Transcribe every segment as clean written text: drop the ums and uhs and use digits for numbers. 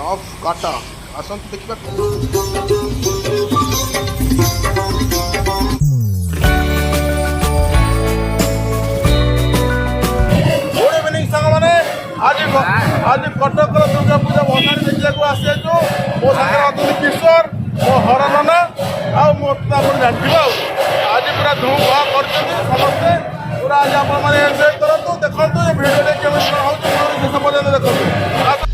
of Cuttack. आसंतु देखिबा। Good evening संगमाने आज कटक दुर्गा पूजा भसानी देखा आसी मो सागर अतुल किशोर मो हरनना जानते आज पूरा धूम धुआ कर समस्ते पूरा आज आप एंजय करूँ देखो ये भिडियो केमी शेष पर्यटन देखो।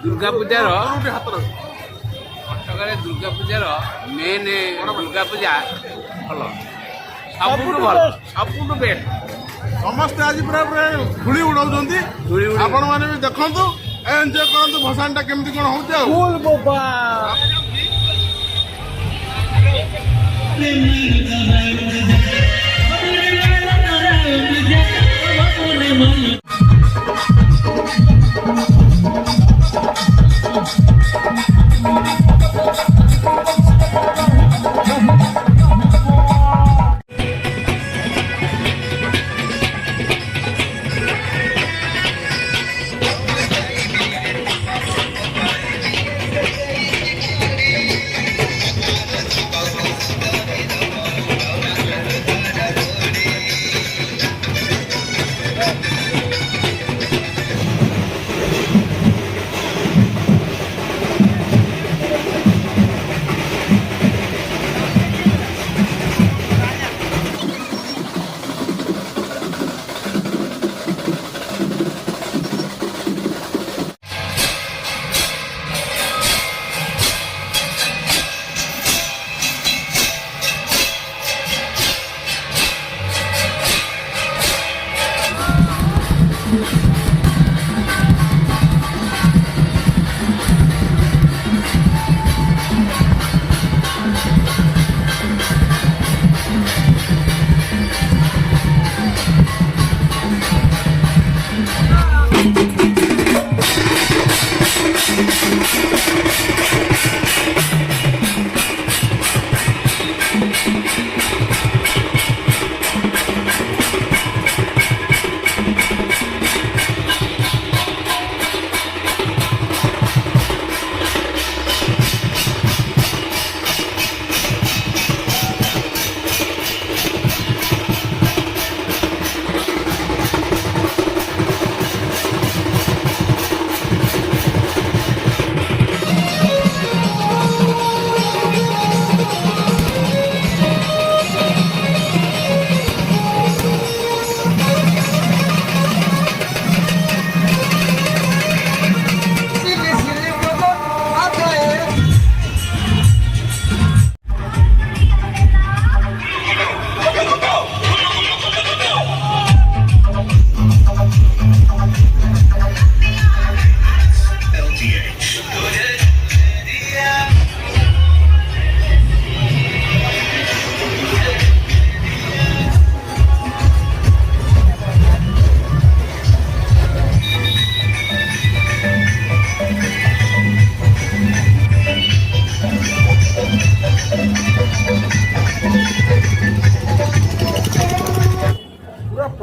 दुर्गा पूजार कटक दुर्गा पूजार मेन दुर्गा पूजा भल सबुठ भल सबुठ बेस्ट समस्ते आज पूरा पूरा धूली उड़ाऊँ आपण मैंने भी देखु एंजय करूँ भसानी केमती कौन हो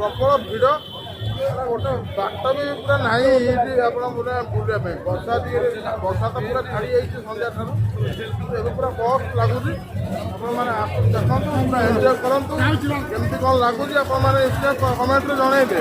ପ୍ରବଳ ଭିଡ଼ ଗୋଟେ ବାଟ ବି ପୁରା ନାହିଁ ଏଇଠି ଆପଣ ପୁରା ବୁଲିବା ପାଇଁ ବର୍ଷା ତ ପୁରା ଛାଡ଼ି ଯାଇଛି ସନ୍ଧ୍ୟାଠାରୁ ଏବେ ପୁରା ବସ୍ ଲାଗୁଛି ଆପଣମାନେ ଦେଖନ୍ତୁ ପୁରା ଏନ୍ଜୟ କରନ୍ତୁ କେମିତି କ'ଣ ଲାଗୁଛି ଆପଣମାନେ ନିଶ୍ଚୟ କମେଣ୍ଟରେ ଜଣାଇବେ।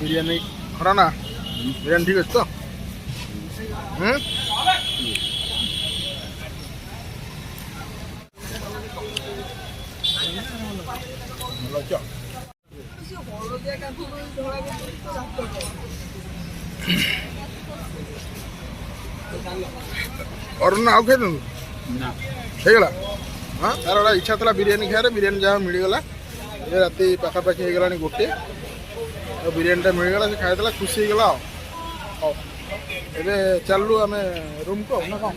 ବିରିୟାନୀ ଖରା ନା ବିରିୟାନୀ ଠିକ୍ ଅଛି ତ ଭଲ ଅଛି ଅରୁଣ ଆଉ ଖାଇଦିଅନ୍ତୁ ହେଇଗଲା ହଁ ତାର ଗୋଟେ ଇଚ୍ଛା ଥିଲା ବିରିୟାନୀ ଖାଇବାରେ ବିରିୟାନୀ ଯାହା ମିଳିଗଲା ଏବେ ରାତି ପାଖାପାଖି ହେଇଗଲାଣି 1 ଆଉ ବିରିୟାନୀଟା ମିଳିଗଲା ସେ ଖାଇଦେଲା ଖୁସି ହେଇଗଲା ଆଉ ହଉ ଏବେ ଚାଲୁ ଆମେ ରୁମ୍କୁ ନା କ'ଣ